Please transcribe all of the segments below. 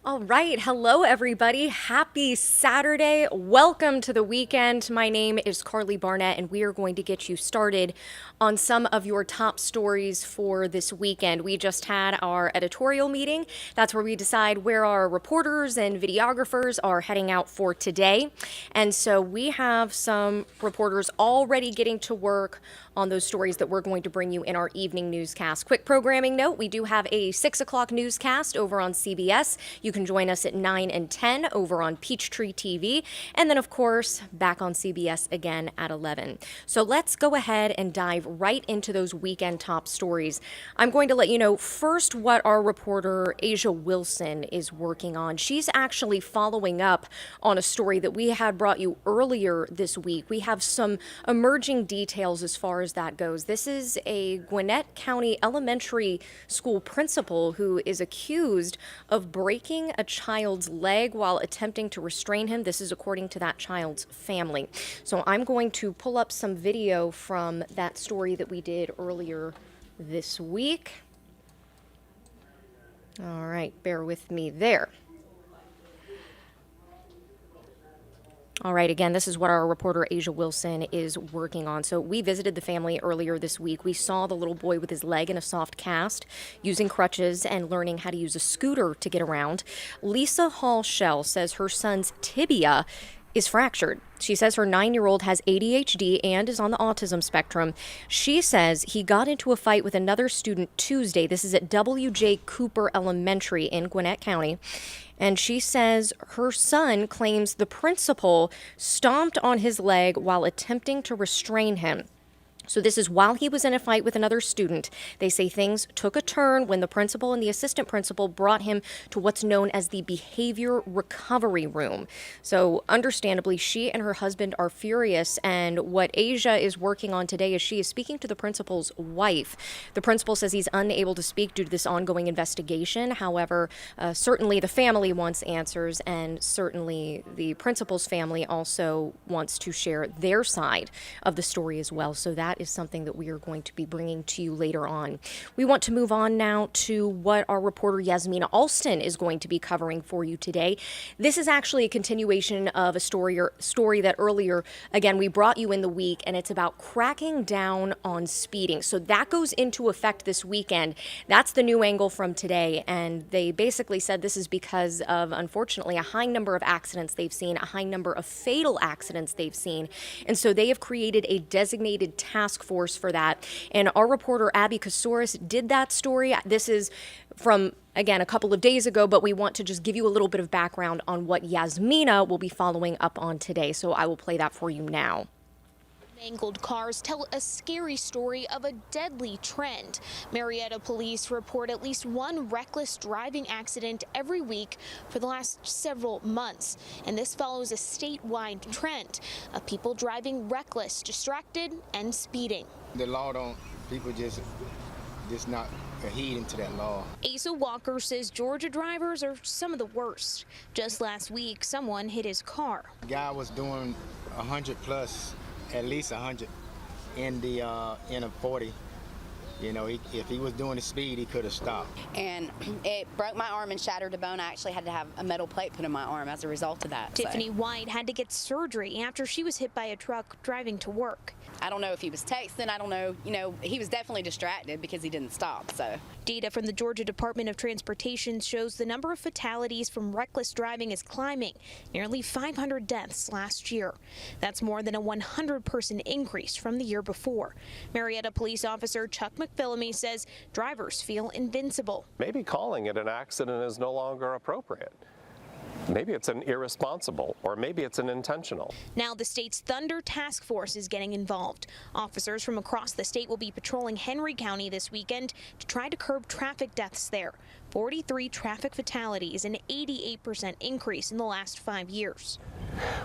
All right. Hello, everybody. Happy Saturday. Welcome to the weekend. My name is Karli Barnett, and we are going to get you started on some of your top stories for this weekend. We just had our editorial meeting. That's where we decide where our reporters and videographers are heading out for today. And so we have some reporters already getting to work on those stories that we're going to bring you in our evening newscast. Quick programming note, we do have a 6 o'clock newscast over on CBS. You can join us at 9 and 10 over on Peachtree TV. And then, of course, back on CBS again at 11. So let's go ahead and dive right into those weekend top stories. I'm going to let you know first what our reporter Asia Wilson is working on. She's actually following up on a story that we had brought you earlier this week. We have some emerging details as far as that goes. This is a Gwinnett County elementary school principal who is accused of breaking a child's leg while attempting to restrain him. This is according to that child's family. So I'm going to pull up some video from that story that we did earlier this week. All right, bear with me there. All right, again, this is what our reporter Asia Wilson is working on. So we visited the family earlier this week. We saw the little boy with his leg in a soft cast, using crutches and learning how to use a scooter to get around. Lisa Hall-Shell says her son's tibia is fractured. She says her 9-year-old has ADHD and is on the autism spectrum. She says he got into a fight with another student Tuesday. This is at W.J. Cooper Elementary in Gwinnett County. And she says her son claims the principal stomped on his leg while attempting to restrain him. So this is while he was in a fight with another student. They say things took a turn when the principal and the assistant principal brought him to what's known as the behavior recovery room. So understandably, she and her husband are furious. And what Asia is working on today is she is speaking to the principal's wife. The principal says he's unable to speak due to this ongoing investigation. However, certainly the family wants answers, and certainly the principal's family also wants to share their side of the story as well. So that is something that we are going to be bringing to you later on. We want to move on now to what our reporter Yasmina Alston is going to be covering for you today. This is actually a continuation of a story that earlier, again, we brought you in the week, and it's about cracking down on speeding. So that goes into effect this weekend. That's the new angle from today, and they basically said this is because of, unfortunately, a high number of accidents they've seen, a high number of fatal accidents they've seen, and so they have created a designated task force for that. And our reporter Abby Kasoris did that story. This is from, again, a couple of days ago, but we want to just give you a little bit of background on what Yasmina will be following up on today. So I will play that for you now. Mangled cars tell a scary story of a deadly trend. Marietta police report at least one reckless driving accident every week for the last several months. And this follows a statewide trend of people driving reckless, distracted, and speeding. The law don't, people just not adhering to that law. Asa Walker says Georgia drivers are some of the worst. Just last week, someone hit his car. The guy was doing 100 plus, at least 100 in a 40. You know, if he was doing the speed, he could have stopped. And it broke my arm and shattered a bone. I actually had to have a metal plate put in my arm as a result of that. Tiffany White had to get surgery after she was hit by a truck driving to work. I don't know if he was texting. I don't know. You know, he was definitely distracted because he didn't stop. So data from the Georgia Department of Transportation shows the number of fatalities from reckless driving is climbing, nearly 500 deaths last year. That's more than a 100% increase from the year before. Marietta police officer Chuck McPhillamy says drivers feel invincible. Maybe calling it an accident is no longer appropriate. Maybe it's an irresponsible, or maybe it's an intentional. Now the state's Thunder Task Force is getting involved. Officers from across the state will be patrolling Henry County this weekend to try to curb traffic deaths there. 43 traffic fatalities, an 88% increase in the last 5 years.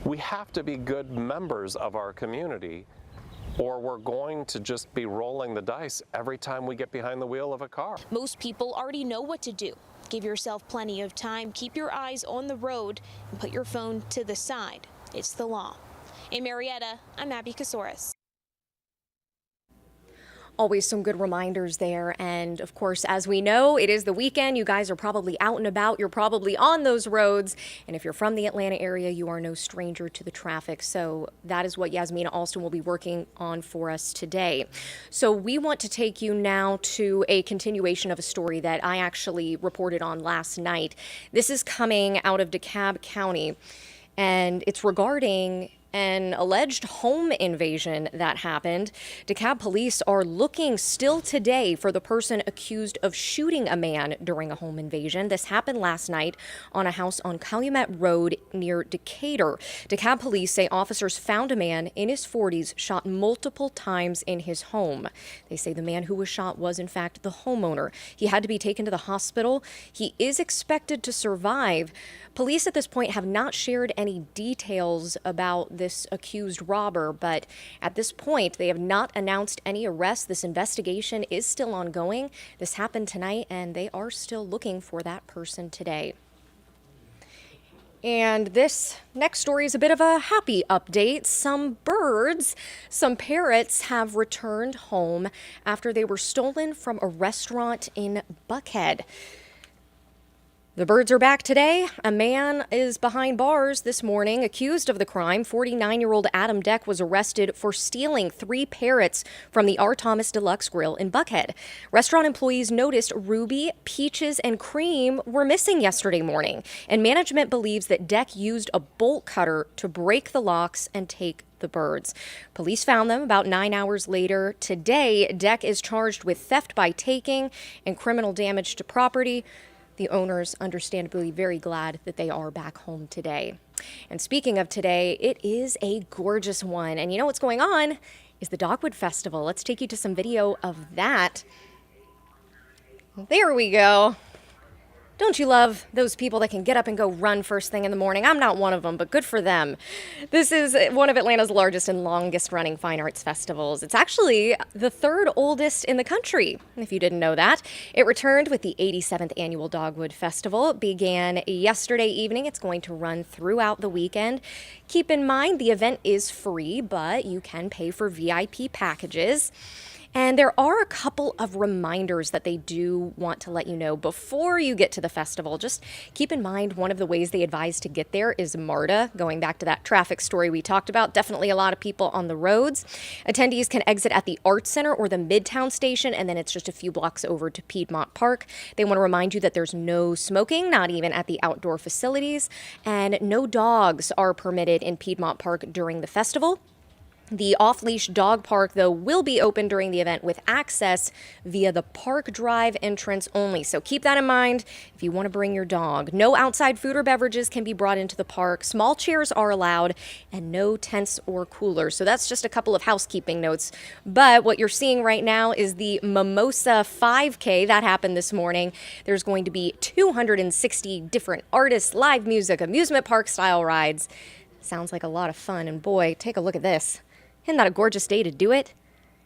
We have to be good members of our community, or we're going to just be rolling the dice every time we get behind the wheel of a car. Most people already know what to do. Give yourself plenty of time, keep your eyes on the road, and put your phone to the side. It's the law. In Marietta, I'm Abby Kasoris. Always some good reminders there. And of course, as we know, it is the weekend. You guys are probably out and about. You're probably on those roads. And if you're from the Atlanta area, you are no stranger to the traffic. So that is what Yasmina Alston will be working on for us today. So we want to take you now to a continuation of a story that I actually reported on last night. This is coming out of DeKalb County, and it's regarding an alleged home invasion that happened. DeKalb police are looking still today for the person accused of shooting a man during a home invasion. This happened last night on a house on Calumet Road near Decatur. DeKalb police say officers found a man in his 40s shot multiple times in his home. They say the man who was shot was in fact the homeowner. He had to be taken to the hospital. He is expected to survive. Police at this point have not shared any details about this accused robber, but at this point, they have not announced any arrests. This investigation is still ongoing. This happened tonight, and they are still looking for that person today. And this next story is a bit of a happy update. Some birds, some parrots have returned home after they were stolen from a restaurant in Buckhead. The birds are back today. A man is behind bars this morning accused of the crime. 49-year-old Adam Deck was arrested for stealing 3 parrots from the R. Thomas Deluxe Grill in Buckhead. Restaurant employees noticed Ruby, Peaches, and Cream were missing yesterday morning, and management believes that Deck used a bolt cutter to break the locks and take the birds. Police found them about 9 hours later. Today, Deck is charged with theft by taking and criminal damage to property. The owners understandably very glad that they are back home today. And speaking of today, it is a gorgeous one. And you know what's going on is the Dogwood Festival. Let's take you to some video of that. There we go. Don't you love those people that can get up and go run first thing in the morning? I'm not one of them, but good for them. This is one of Atlanta's largest and longest running fine arts festivals. It's actually the 3rd oldest in the country, if you didn't know that. It returned with the 87th annual Dogwood Festival. It began yesterday evening. It's going to run throughout the weekend. Keep in mind, the event is free, but you can pay for VIP packages. And there are a couple of reminders that they do want to let you know before you get to the festival. Just keep in mind, one of the ways they advise to get there is MARTA, going back to that traffic story we talked about. Definitely a lot of people on the roads. Attendees can exit at the Arts Center or the Midtown Station, and then it's just a few blocks over to Piedmont Park. They want to remind you that there's no smoking, not even at the outdoor facilities, and no dogs are permitted in Piedmont Park during the festival. The off-leash dog park, though, will be open during the event with access via the Park Drive entrance only. So keep that in mind if you want to bring your dog. No outside food or beverages can be brought into the park. Small chairs are allowed, and no tents or coolers. So that's just a couple of housekeeping notes. But what you're seeing right now is the Mimosa 5K. That happened this morning. There's going to be 260 different artists, live music, amusement park style rides. Sounds like a lot of fun. And boy, take a look at this. Isn't that a gorgeous day to do it?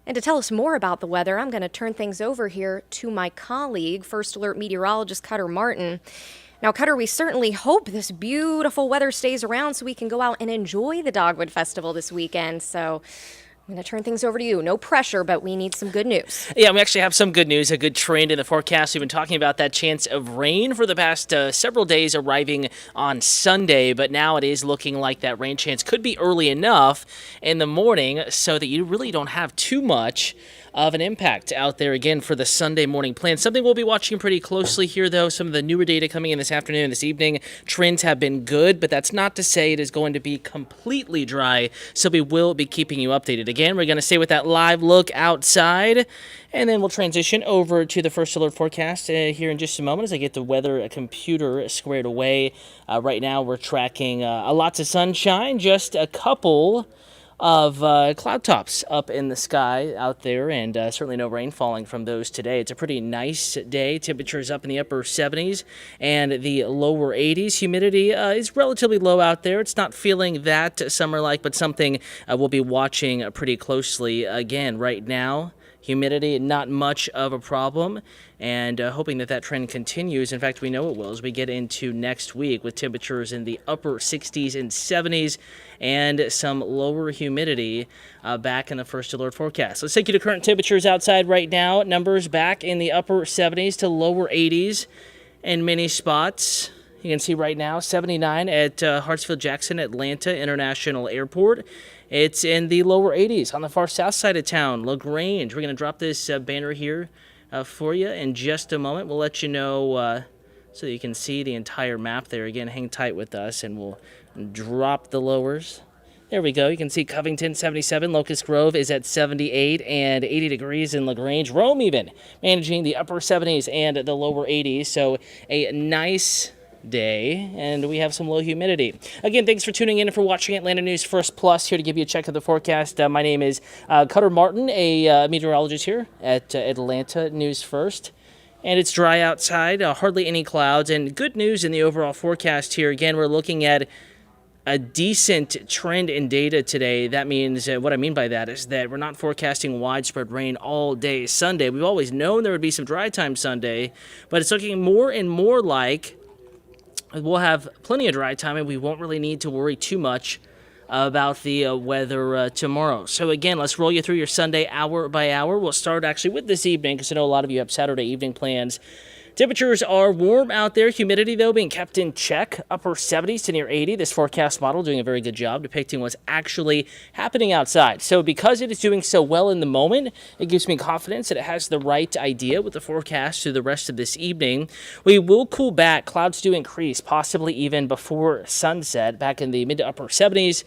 And to tell us more about the weather, I'm going to turn things over here to my colleague, First Alert meteorologist Cutter Martin. Now, Cutter, we certainly hope this beautiful weather stays around so we can go out and enjoy the Dogwood Festival this weekend. So I'm going to turn things over to you. No pressure, but we need some good news. Yeah, we actually have some good news, a good trend in the forecast. We've been talking about that chance of rain for the past several days, arriving on Sunday, but now it is looking like that rain chance could be early enough in the morning so that you really don't have too much of an impact out there again for the Sunday morning plan. Something we'll be watching pretty closely here, though. Some of the newer data coming in this afternoon and this evening. Trends have been good, but that's not to say it is going to be completely dry, so we will be keeping you updated. Again, we're going to stay with that live look outside, and then we'll transition over to the First Alert forecast here in just a moment as I get the weather computer squared away. Right now, we're tracking lots of sunshine, just a couple of cloud tops up in the sky out there, and certainly no rain falling from those today. It's a pretty nice day. Temperatures up in the upper 70s and the lower 80s. Humidity is relatively low out there. It's not feeling that summer-like, but something we'll be watching pretty closely. Again, right now, Humidity, not much of a problem, and hoping that trend continues. In fact, we know it will as we get into next week with temperatures in the upper 60s and 70s and some lower humidity back in the first alert forecast. Let's take you to current temperatures outside right now. Numbers back in the upper 70s to lower 80s in many spots. You can see right now 79 at Hartsfield-Jackson Atlanta International Airport. It's in the lower 80s on the far south side of town, LaGrange. We're going to drop this banner here for you in just a moment. We'll let you know so that you can see the entire map there. Again, hang tight with us, and we'll drop the lowers. There we go. You can see Covington 77, Locust Grove is at 78 and 80 degrees in LaGrange. Rome even managing the upper 70s and the lower 80s. So a nice day, and we have some low humidity. Again, thanks for tuning in and for watching Atlanta News First Plus, here to give you a check of the forecast. My name is Cutter Martin, a meteorologist here at Atlanta News First. And it's dry outside, hardly any clouds, and good news in the overall forecast here. Again, we're looking at a decent trend in data today. That means, what I mean by that is that we're not forecasting widespread rain all day Sunday. We've always known there would be some dry time Sunday, but it's looking more and more like we'll have plenty of dry time, and we won't really need to worry too much about the weather tomorrow. So again, let's roll you through your Sunday hour by hour. We'll start actually with this evening, because I know a lot of you have Saturday evening plans. Temperatures are warm out there. Humidity, though, being kept in check. Upper 70s to near 80. This forecast model doing a very good job depicting what's actually happening outside. So because it is doing so well in the moment, it gives me confidence that it has the right idea with the forecast through the rest of this evening. We will cool back. Clouds do increase, possibly even before sunset, back in the mid to upper 70s.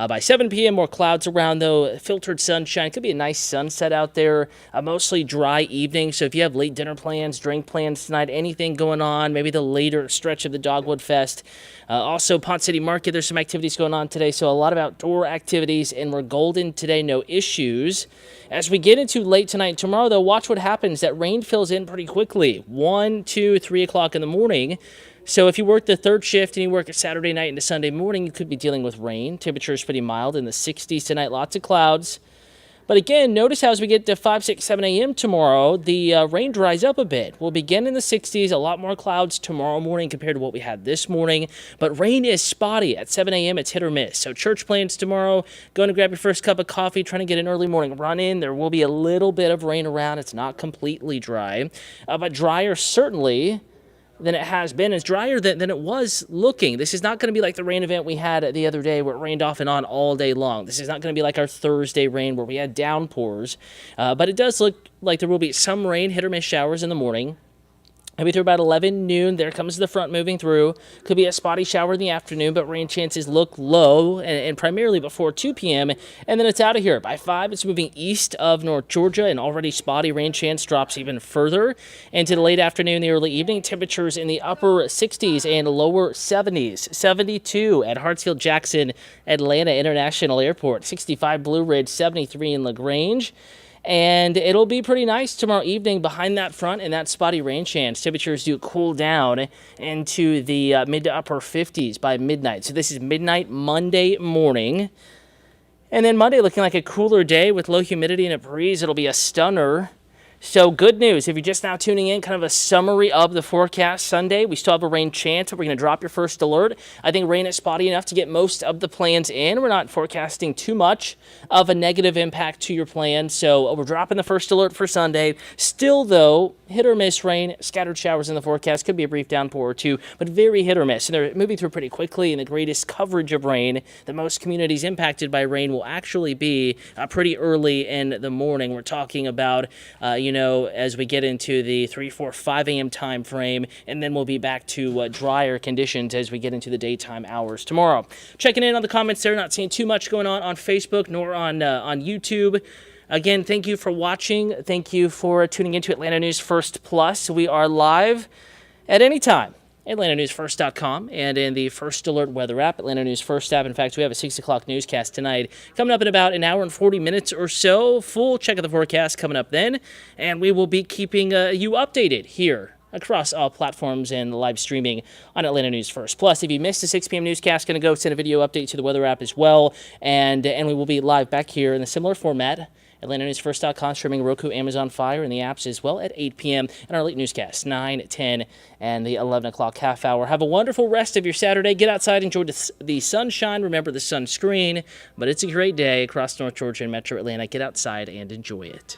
By 7 p.m., more clouds around, though. Filtered sunshine. Could be a nice sunset out there. A mostly dry evening. So if you have late dinner plans, drink plans tonight, anything going on, maybe the later stretch of the Dogwood Fest. Also, Pont City Market, there's some activities going on today. So a lot of outdoor activities, and we're golden today. No issues. As we get into late tonight and tomorrow, though, watch what happens. That rain fills in pretty quickly. 1, 2, 3 o'clock in the morning. So if you work the third shift and you work a Saturday night into Sunday morning, you could be dealing with rain. Temperature is pretty mild in the 60s tonight, lots of clouds. But again, notice how as we get to 5, 6, 7 a.m. tomorrow, the rain dries up a bit. We'll begin in the 60s, a lot more clouds tomorrow morning compared to what we had this morning. But rain is spotty. At 7 a.m., it's hit or miss. So church plans tomorrow, going to grab your first cup of coffee, trying to get an early morning run in. There will be a little bit of rain around. It's not completely dry, but drier certainly than it has been. It's drier than it was looking. This is not going to be like the rain event we had the other day where it rained off and on all day long. This is not going to be like our Thursday rain where we had downpours. But it does look like there will be some rain, hit or miss showers in the morning. Maybe through about 11 noon, there comes the front moving through. Could be a spotty shower in the afternoon, but rain chances look low, and primarily before 2 p.m., and then it's out of here. By 5, it's moving east of North Georgia, and already spotty rain chance drops even further into the late afternoon, the early evening. Temperatures in the upper 60s and lower 70s. 72 at Hartsfield-Jackson Atlanta International Airport. 65 Blue Ridge, 73 in LaGrange. And it'll be pretty nice tomorrow evening behind that front and that spotty rain chance. Temperatures do cool down into the mid to upper 50s by midnight. So this is midnight Monday morning. And then Monday looking like a cooler day with low humidity and a breeze. It'll be a stunner. So good news, if you're just now tuning in, kind of a summary of the forecast Sunday. We still have a rain chance, but we're going to drop your first alert. I think rain is spotty enough to get most of the plans in. We're not forecasting too much of a negative impact to your plan, so we're dropping the first alert for Sunday. Still, though, hit or miss rain, scattered showers in the forecast. Could be a brief downpour or two, but very hit or miss. And they're moving through pretty quickly, and the greatest coverage of rain, the most communities impacted by rain, will actually be pretty early in the morning. We're talking about, as we get into the 3, 4, 5 a.m. time frame, and then we'll be back to drier conditions as we get into the daytime hours tomorrow. Checking in on the comments there, not seeing too much going on Facebook nor on YouTube. Again, thank you for watching. Thank you for tuning into Atlanta News First Plus. We are live at any time. AtlantaNewsFirst.com and in the First Alert weather app, Atlanta News First app. In fact, we have a 6 o'clock newscast tonight coming up in about an hour and 40 minutes or so. Full check of the forecast coming up then, and we will be keeping you updated here across all platforms and live streaming on Atlanta News First. Plus, if you missed the 6 p.m. newscast, going to go send a video update to the weather app as well, and we will be live back here in a similar format AtlantaNewsFirst.com, streaming Roku, Amazon Fire, and the apps as well at 8 p.m. And our late newscast, 9, 10, and the 11 o'clock half hour. Have a wonderful rest of your Saturday. Get outside, enjoy the sunshine. Remember the sunscreen, but it's a great day across North Georgia and Metro Atlanta. Get outside and enjoy it.